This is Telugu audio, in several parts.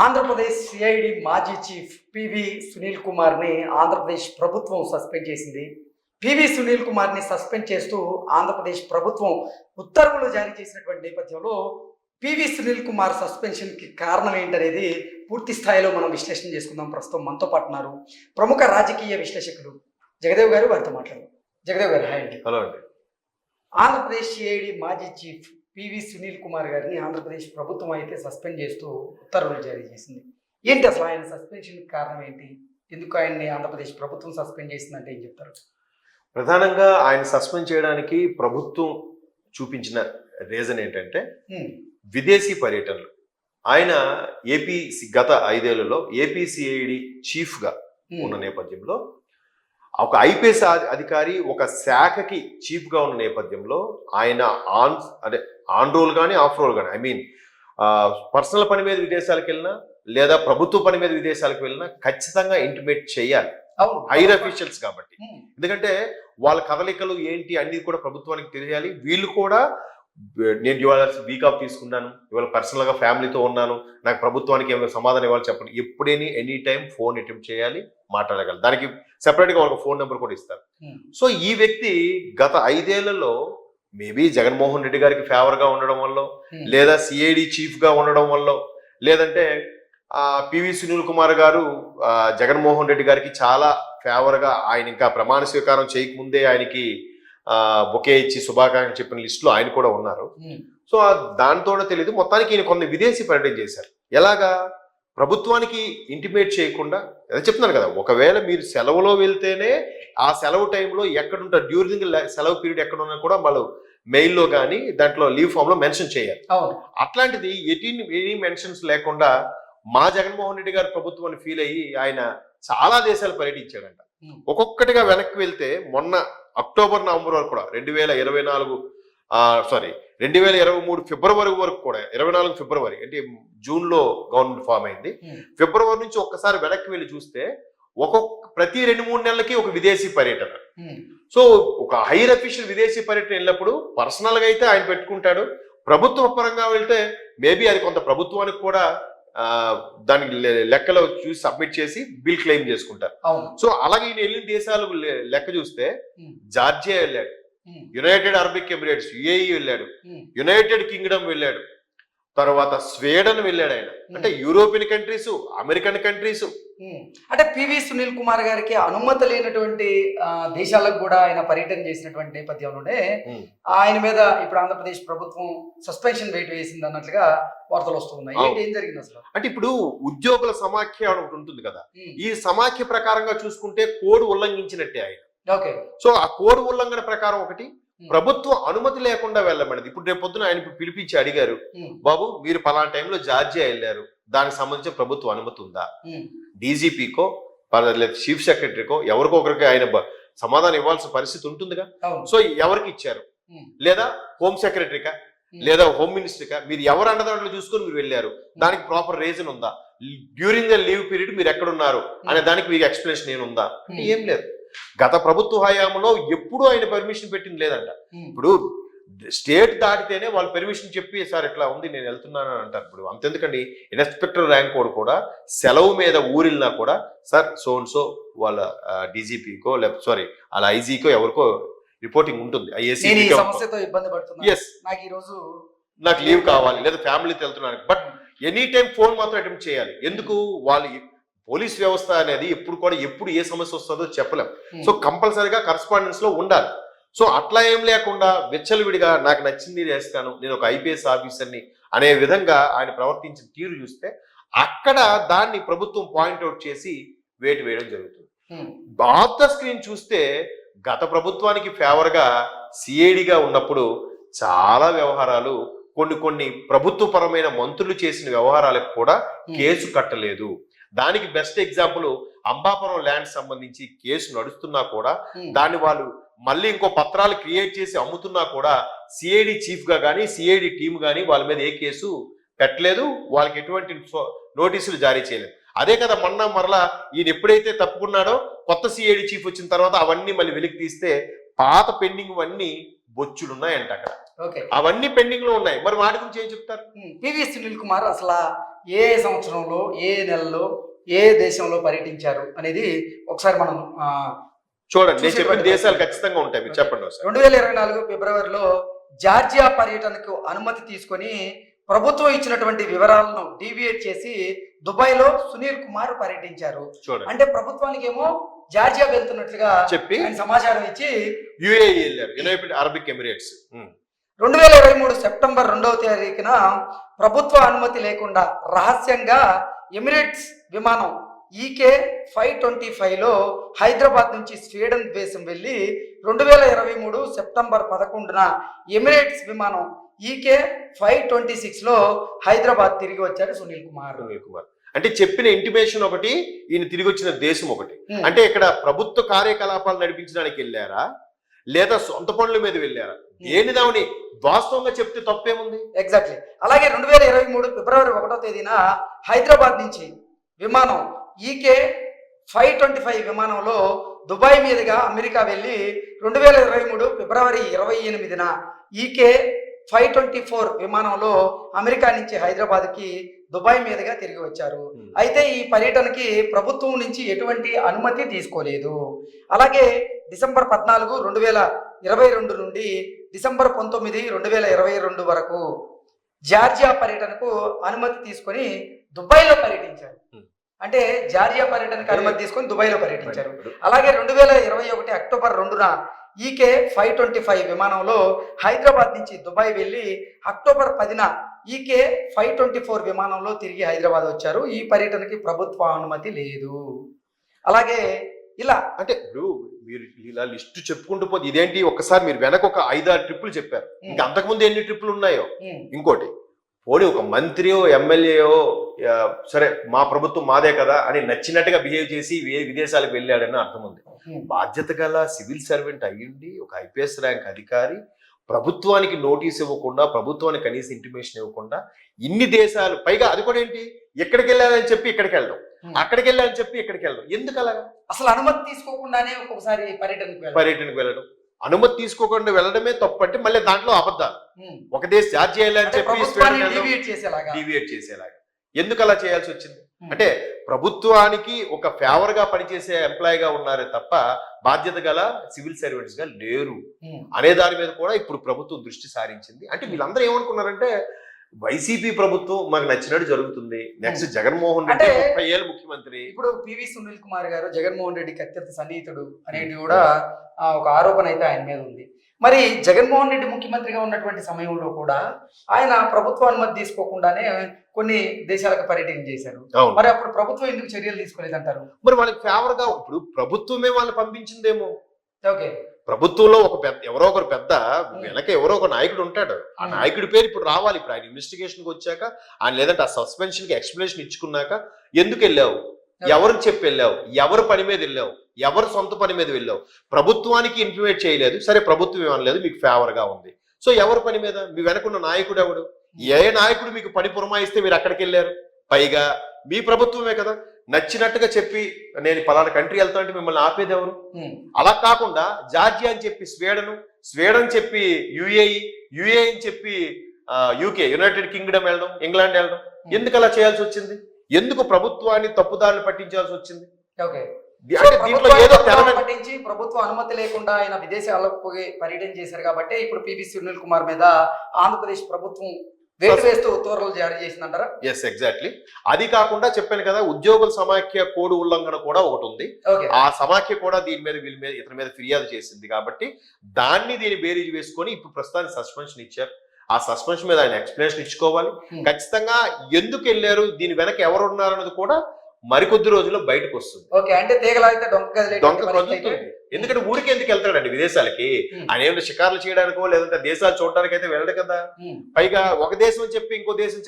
ఆంధ్రప్రదేశ్ సిఐడి మాజీ చీఫ్ పివి సునీల్ కుమార్ని ఆంధ్రప్రదేశ్ ప్రభుత్వం సస్పెండ్ చేసింది. పివి సునీల్ కుమార్ని సస్పెండ్ చేస్తూ ఆంధ్రప్రదేశ్ ప్రభుత్వం ఉత్తర్వులు జారీ చేసినటువంటి నేపథ్యంలో పివి సునీల్ కుమార్ సస్పెన్షన్కి కారణం ఏంటనేది పూర్తి స్థాయిలో మనం విశ్లేషణ చేసుకుందాం. ప్రస్తుతం మనతో పాటు ఉన్నారు ప్రముఖ రాజకీయ విశ్లేషకులు జగదేవ్ గారు. వారితో మాట్లాడు. జగదేవ్ గారు, హాయ్ అండి. హలో అండి. ఆంధ్రప్రదేశ్ సిఐడి మాజీ చీఫ్ పివి సునీల్ కుమార్ గారిని ఆంధ్రప్రదేశ్ ప్రభుత్వం అయితే సస్పెండ్ చేస్తూ ఉత్తర్వులు జారీ చేసింది. ఏంటి అసలు ఆయన సస్పెన్షన్కి కారణం ఏంటి? ఎందుకు ఆయన్ని ఆంధ్రప్రదేశ్ ప్రభుత్వం సస్పెండ్ చేసిందంటే ఏం చెప్తారు? ప్రధానంగా ఆయన సస్పెండ్ చేయడానికి ప్రభుత్వం చూపించిన రీజన్ ఏంటంటే విదేశీ పర్యటనలు. ఆయన గత 5 ఏళ్లలో ఏపీసీఐడి చీఫ్గా ఉన్న నేపథ్యంలో ఒక ఐపీఎస్ అధికారి ఒక శాఖకి చీఫ్గా ఉన్న నేపథ్యంలో ఆయన ఆన్ రోల్ కానీ ఆఫ్ రోల్ కానీ పర్సనల్ పని మీద విదేశాలకు వెళ్ళినా లేదా ప్రభుత్వ పని మీద విదేశాలకు వెళ్ళినా ఖచ్చితంగా ఇంటిమేట్ చేయాలి హైర్ అఫీషియల్స్ కాబట్టి. ఎందుకంటే వాళ్ళ కదలికలు ఏంటి అన్ని కూడా ప్రభుత్వానికి తెలియాలి. వీళ్ళు కూడా నేను ఇవాళ వీక్ ఆఫ్ తీసుకున్నాను, ఇవాళ పర్సనల్గా ఫ్యామిలీతో ఉన్నాను, నాకు ప్రభుత్వానికి ఏమైనా సమాధానం ఇవ్వాలి చెప్పండి, ఎప్పుడైనా ఎనీ టైం ఫోన్ అటెంప్ట్ చేయాలి, మాట్లాడగలరు. దానికి సెపరేట్గా వాళ్ళకి ఫోన్ నెంబర్ కూడా ఇస్తారు. సో ఈ వ్యక్తి గత 5 ఏళ్లలో మేబీ జగన్మోహన్ రెడ్డి గారికి ఫేవర్గా ఉండడం వల్ల, లేదా సిఐడి చీఫ్గా ఉండడం వల్ల, లేదంటే పివి సునీల్ కుమార్ గారు జగన్మోహన్ రెడ్డి గారికి చాలా ఫేవర్గా, ఆయన ఇంకా ప్రమాణ స్వీకారం చేయకముందే ఆయనకి బొకే ఇచ్చి శుభాకాంక్షలు చెప్పిన లిస్టులో ఆయన కూడా ఉన్నారు. సో దాంతో తెలియదు, మొత్తానికి ఈయన కొన్ని విదేశీ పర్యటన చేశారు. ఎలాగా? ప్రభుత్వానికి ఇంటిమేట్ చేయకుండా. అదే చెప్తున్నాను కదా, ఒకవేళ మీరు సెలవులో వెళ్తేనే ఆ సెలవు టైంలో ఎక్కడుంటారు, డ్యూరింగ్ సెలవు పీరియడ్ ఎక్కడ ఉన్నా కూడా వాళ్ళు మెయిల్లో కానీ దాంట్లో లీవ్ ఫామ్ లో మెన్షన్ చేయాలి. అట్లాంటిది ఎనీ మెన్షన్స్ లేకుండా మా జగన్మోహన్ రెడ్డి గారి ప్రభుత్వాన్ని ఫీల్ అయ్యి ఆయన చాలా దేశాలు పర్యటించాడంట. ఒక్కొక్కటిగా వెనక్కి వెళ్తే మొన్న అక్టోబర్ నవంబర్ వరకు కూడా 2023 ఫిబ్రవరి వరకు కూడా 24 ఫిబ్రవరి అంటే జూన్లో గవర్నమెంట్ ఫామ్ అయింది. ఫిబ్రవరి నుంచి ఒక్కసారి వెనక్కి వెళ్ళి చూస్తే ప్రతి 2-3 నెలలకి ఒక విదేశీ పర్యటన. సో ఒక హైర్ అఫీషియల్ విదేశీ పర్యటన వెళ్ళినప్పుడు పర్సనల్ గా అయితే ఆయన పెట్టుకుంటాడు, ప్రభుత్వ పరంగా వెళ్తే మేబీ అది కొంత ప్రభుత్వానికి కూడా దానికి లెక్కలో చూసి సబ్మిట్ చేసి బిల్ క్లెయిమ్ చేసుకుంటారు. సో అలాగే ఈయన వెళ్ళిన దేశాలు లెక్క చూస్తే జార్జియా వెళ్ళాడు, యునైటెడ్ అరబిక్ ఎమిరేట్స్ యుఏఈ వెళ్ళాడు, యునైటెడ్ కింగ్డమ్ వెళ్ళాడు, తర్వాత స్వీడన్ వెళ్ళాడు. ఆయన అంటే యూరోపియన్ కంట్రీస్, అమెరికన్ కంట్రీస్. అంటే పివి సునీల్ కుమార్ గారికి అనుమతి లేనటువంటి దేశాలకు కూడా ఆయన పర్యటన చేసినటువంటి నేపథ్యంలోనే ఆయన మీద ఇప్పుడు ఆంధ్రప్రదేశ్ ప్రభుత్వం సస్పెన్షన్ వేటు వేసింది అన్నట్లుగా వార్తలు వస్తున్నాయి. ఏం జరిగింది అసలు? అంటే ఇప్పుడు ఉద్యోగుల సమాఖ్య ఒకటి ఉంటుంది కదా, ఈ సమాఖ్య ప్రకారంగా చూసుకుంటే కోడ్ ఉల్లంఘించినట్టే ఆయన. సో ఆ కోడ్ ఉల్లంఘన ప్రకారం ఒకటి ప్రభుత్వ అనుమతి లేకుండా వెళ్ళమన్నది. ఇప్పుడు రేపు పొద్దున ఆయన పిలిపించి అడిగారు, బాబు మీరు పలానా టైంలో జార్జియా వెళ్ళారు, దానికి సంబంధించిన ప్రభుత్వ అనుమతి ఉందా? డీజీపీకో లేదా చీఫ్ సెక్రటరీకో ఎవరికో ఒకరికి ఆయన సమాధానం ఇవ్వాల్సిన పరిస్థితి ఉంటుందిగా. సో ఎవరికి ఇచ్చారు? లేదా హోమ్ సెక్రటరీకా లేదా హోమ్ మినిస్టర్కా, మీరు ఎవరు అన్నదాంట్లో చూసుకొని మీరు వెళ్ళారు, దానికి ప్రాపర్ రీజన్ ఉందా? డ్యూరింగ్ ద లీవ్ పీరియడ్ మీరు ఎక్కడున్నారు అనే దానికి మీకు ఎక్స్ప్లెనేషన్ ఏముందా? అంటే ఏం లేదు. గత ప్రభుత్వ హయాంలో ఎప్పుడూ ఆయన పర్మిషన్ పెట్టింది లేదంట. ఇప్పుడు స్టేట్ దాటితేనే వాళ్ళు పర్మిషన్ చెప్పి సార్ ఇట్లా ఉంది నేను వెళ్తున్నాను అని అంటారు. ఇప్పుడు అంతెందుకండి, ఇన్స్పెక్టర్ ర్యాంక్ వాడు కూడా సెలవు మీద ఊరిల్నా కూడా సార్ సో వాళ్ళ డీజీపీకో సారీ వాళ్ళ ఐజీకో ఎవరికో రిపోర్టింగ్ ఉంటుంది. నాకు లీవ్ కావాలి లేదా ఫ్యామిలీతో వెళ్తున్నాను, బట్ ఎనీ టైం ఫోన్ మాత్రం అటెంప్ట్ చేయాలి. ఎందుకు? వాళ్ళు పోలీస్ వ్యవస్థ అనేది ఎప్పుడు ఏ సమస్య వస్తుందో చెప్పలేం. సో కంపల్సరీగా కరస్పాండెన్స్ లో ఉండాలి. సో అట్లా ఏం లేకుండా విచ్చలవిడిగా నాకు నచ్చింది చేస్తాను, నేను ఒక ఐపీఎస్ ఆఫీసర్ని అనే విధంగా ఆయన ప్రవర్తించిన తీరు చూస్తే అక్కడ దాన్ని ప్రభుత్వం పాయింట్అవుట్ చేసి వేటు వేయడం జరుగుతుంది. ఆఫ్ ద స్క్రీన్ చూస్తే గత ప్రభుత్వానికి ఫేవర్గా సిఐడిగా ఉన్నప్పుడు చాలా వ్యవహారాలు కొన్ని ప్రభుత్వపరమైన మంత్రులు చేసిన వ్యవహారాలకు కూడా కేసు కట్టలేదు. దానికి బెస్ట్ ఎగ్జాంపుల్ అంబాపురం ల్యాండ్ సంబంధించి కేసు నడుస్తున్నా కూడా దాన్ని వాళ్ళు మళ్ళీ ఇంకో పత్రాలు క్రియేట్ చేసి అమ్ముతున్నా కూడా సిఐడి చీఫ్ గా కానీ సిఐడి టీమ్ కానీ వాళ్ళ మీద ఏ కేసు పెట్టలేదు, వాళ్ళకి ఎటువంటి నోటీసులు జారీ చేయలేదు. అదే కదా మరలా ఈయన ఎప్పుడైతే తప్పుకున్నాడో కొత్త సిఐడి చీఫ్ వచ్చిన తర్వాత అవన్నీ మళ్ళీ వెలికి తీస్తే పాత పెండింగ్ అన్ని బొచ్చులున్నాయంట అక్కడ. అవన్నీ పెండింగ్ లో ఉన్నాయి. మరి వాటి గురించి ఏం చెప్తారు? పివి సునీల్ కుమార్ అసలు ఏ సంవత్సరంలో, ఏ నెలలో, ఏ దేశంలో పర్యటించారు అనేది ఒకసారి మనం చూడండి. నేను చెప్పిన చూసేటువంటి దేశాలు ఖచ్చితంగా ఉంటాయి, మీరు చెప్పండి ఒకసారి. 2024 ఫిబ్రవరిలో జార్జియా పర్యటనకు అనుమతి తీసుకొని ప్రభుత్వం ఇచ్చినటువంటి వివరాలను డీవియేట్ చేసి దుబాయ్లో సునీల్ కుమార్ పర్యటించారు. చూడండి, అంటే ప్రభుత్వానికి ఏమో జార్జియా వెళ్తున్నట్లుగా చెప్పి ఆయన సమాచారం ఇచ్చి యుఏఈ వెళ్ళారు, యునైటెడ్ అరబిక్ ఎమిరేట్స్. 2023 సెప్టెంబర్ 2వ తేదీన ప్రభుత్వ అనుమతి లేకుండా రహస్యంగా ఎమిరేట్స్ విమానం ఈకే 525లో హైదరాబాద్ నుంచి స్వీడన్ దేశం వెళ్ళి 2023 సెప్టెంబర్ 11న ఎమిరేట్స్ విమానం ఈకే 526లో హైదరాబాద్ తిరిగి వచ్చారు సునీల్ కుమార్. అంటే చెప్పిన ఇంటిమేషన్ ఒకటి, ఈయన తిరిగి వచ్చిన దేశం ఒకటి. అంటే ఇక్కడ ప్రభుత్వ కార్యకలాపాలు నడిపించడానికి వెళ్ళారా లేదా సొంత పనుల మీద వెళ్ళారా? దేనిదామని వాస్తవంగా చెప్తే తప్పేముంది? ఎగ్జాక్ట్లీ. అలాగే 2023 ఫిబ్రవరి 1వ తేదీన హైదరాబాద్ నుంచి విమానం ఈకే 525 విమానంలో దుబాయ్ మీదుగా అమెరికా వెళ్ళి 2023 ఫిబ్రవరి 28న ఈకే 524 విమానంలో అమెరికా నుంచి హైదరాబాద్కి దుబాయ్ మీదుగా తిరిగి వచ్చారు. అయితే ఈ పర్యటనకి ప్రభుత్వం నుంచి ఎటువంటి అనుమతి తీసుకోలేదు. అలాగే డిసెంబర్ 14, 2022 నుండి డిసెంబర్ 19, 2022 వరకు జార్జియా పర్యటనకు అనుమతి తీసుకొని దుబాయ్లో పర్యటించారు. అంటే జార్జియా పర్యటనకు అనుమతి తీసుకొని దుబాయ్లో పర్యటించారు. అలాగే 2021 అక్టోబర్ 2న ఈకే 525 విమానంలో హైదరాబాద్ నుంచి దుబాయ్ వెళ్ళి అక్టోబర్ 10న ఈకే 524 విమానంలో తిరిగి హైదరాబాద్ వచ్చారు. ఈ పర్యటనకి ప్రభుత్వ అనుమతి లేదు. అలాగే ఇలా అంటే ఇప్పుడు మీరు ఇలా లిస్టు చెప్పుకుంటూ పోతే ఇదేంటి, ఒక్కసారి మీరు వెనక ఒక 5-6 ట్రిప్పులు చెప్పారు, ఇంకా అంతకుముందు ఎన్ని ట్రిప్పులు ఉన్నాయో. ఇంకోటి పోనీ ఒక మంత్రియో ఎమ్మెల్యేయో సరే మా ప్రభుత్వం మాదే కదా అని నచ్చినట్టుగా బిహేవ్ చేసి విదేశాలకు వెళ్ళాడని అర్థం ఉంది. బాధ్యత గల సివిల్ సర్వెంట్ అయ్యిండి ఒక ఐపీఎస్ ర్యాంక్ అధికారి ప్రభుత్వానికి నోటీస్ ఇవ్వకుండా, ప్రభుత్వానికి కనీస ఇంటిమేషన్ ఇవ్వకుండా ఇన్ని దేశాలు, పైగా అది కూడా ఏంటి, ఎక్కడికి వెళ్ళాలని చెప్పి ఇక్కడికి వెళ్ళడం, అక్కడికి వెళ్ళాలని చెప్పి ఇక్కడికి వెళ్ళడం, ఎందుకు అలాగా? అసలు అనుమతి తీసుకోకుండానే ఒక్కొక్కసారి పర్యటనకు వెళ్ళడం, అనుమతి తీసుకోకుండా వెళ్ళడమే తప్పు. అంటే మళ్ళీ దాంట్లో అబద్ధాలు. ఒక దేశ జార్జియా అని చెప్పి డీవియేట్ చేసేలాగా ఎందుకు అలా చేయాల్సి వచ్చింది? అంటే ప్రభుత్వానికి ఒక ఫేవర్ గా పనిచేసే ఎంప్లాయ్ గా ఉన్నారే తప్ప బాధ్యత గల సివిల్ సర్వెంట్స్ గా లేరు అనే దాని మీద కూడా ఇప్పుడు ప్రభుత్వం దృష్టి సారించింది. అంటే వీళ్ళందరూ ఏమనుకున్నారంటే వైసీపీ ప్రభుత్వం మాకు నచ్చినట్టు జరుగుతుంది, నెక్స్ట్ జగన్మోహన్ రెడ్డి 30 ఏళ్ళు ముఖ్యమంత్రి. ఇప్పుడు పివి సునీల్ కుమార్ గారు జగన్మోహన్ రెడ్డికి అత్యంత సన్నిహితుడు అనేది కూడా ఒక ఆరోపణ అయితే ఆయన మీద ఉంది. మరి జగన్మోహన్ రెడ్డి ముఖ్యమంత్రిగా ఉన్నటువంటి సమయంలో కూడా ఆయన ప్రభుత్వ అనుమతి తీసుకోకుండానే కొన్ని దేశాలకు పర్యటన చేశారు. మరి అప్పుడు ప్రభుత్వం ఎందుకు చర్యలు తీసుకోలేదంటారు? మరి వాళ్ళకి ఫేవర్ గా ఇప్పుడు ప్రభుత్వమే వాళ్ళని పంపించిందేమో. ఓకే, ప్రభుత్వంలో ఒక పెద్ద ఎవరో ఒకరు పెద్ద వెనక ఎవరో ఒక నాయకుడు ఉంటాడు, ఆ నాయకుడి పేరు ఇప్పుడు రావాలి. ఇప్పుడు ఆయన ఇన్వెస్టిగేషన్కి వచ్చాక ఆయన లేదంటే ఆ సస్పెన్షన్ కి ఎక్స్ప్లెనేషన్ ఇచ్చుకున్నాక ఎందుకు వెళ్ళావు, ఎవరికి చెప్పి వెళ్ళావు, ఎవరు పని మీద వెళ్ళావు, ఎవరు సొంత పని మీద వెళ్ళావు, ప్రభుత్వానికి ఇన్ఫర్మేట్ చేయలేదు, సరే ప్రభుత్వం ఏమనలేదు, మీకు ఫేవర్ గా ఉంది. సో ఎవరి పని మీద, మీ వెనకున్న నాయకుడు ఎవడు, ఏ నాయకుడు మీకు పని పురమాయిస్తే మీరు అక్కడికి వెళ్ళారు? పైగా మీ ప్రభుత్వమే కదా, నచ్చినట్టుగా చెప్పి నేను పలానా కంట్రీ వెళ్తానంటే మిమ్మల్ని ఆపేది ఎవరు? అలా కాకుండా జార్జియా అని చెప్పి స్వీడన్ చెప్పి యుఏఈ అని చెప్పి యూకే యునైటెడ్ కింగ్డమ్ వెళ్ళడం, ఇంగ్లాండ్ వెళ్ళడం, ఎందుకు అలా చేయాల్సి వచ్చింది? ఎందుకు ప్రభుత్వాన్ని తప్పుదారులు పట్టించాల్సి వచ్చింది? పట్టించి ప్రభుత్వ అనుమతి లేకుండా ఆయన విదేశాలకు పోయి పర్యటన చేశారు కాబట్టి ఇప్పుడు పివి సునీల్ కుమార్ మీద ఆంధ్రప్రదేశ్ ప్రభుత్వం వేస్తూ ఉత్తర్వులు జారీ చేసిందంటారా? Yes, exactly. అది కాకుండా చెప్పాను కదా, ఉద్యోగుల సమాఖ్య కోడ్ ఉల్లంఘన కూడా ఒకటి ఉంది. ఆ సమాఖ్య కూడా వీళ్ళ మీద ఇతని మీద ఫిర్యాదు చేసింది కాబట్టి దీన్ని బేరీజ్ వేసుకొని ఇప్పుడు ప్రస్తుతానికి సస్పెన్షన్ ఇచ్చారు. ఆ సస్పెన్షన్ మీద ఆయన ఎక్స్ప్లెనేషన్ ఇచ్చుకోవాలి. ఖచ్చితంగా ఎందుకు వెళ్ళారు, దీని వెనక ఎవరు ఉన్నారు అన్నది కూడా మరికొద్ది రోజుల్లో బయటకు వస్తుంది. ఎందుకంటే ఊరికి ఎందుకు వెళ్తాడండి విదేశాలకి? ఆయన ఏమైనా షికార్లు చేయడానికో లేదంటే దేశాలు చూడడానికి అయితే వెళ్ళడు కదా. పైగా ఒక దేశం చెప్పి ఇంకో దేశం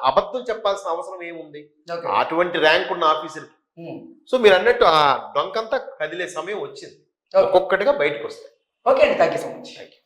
అబద్ధం చెప్పాల్సిన అవసరం ఏముంది అటువంటి ర్యాంక్ ఉన్న ఆఫీసర్కి? సో మీరు అన్నట్టు ఆ డొంకంతా కదిలే సమయం వచ్చింది, ఒక్కొక్కటిగా బయటకు వస్తాయి. ఓకే అండి, థ్యాంక్ యూ సో మచ్.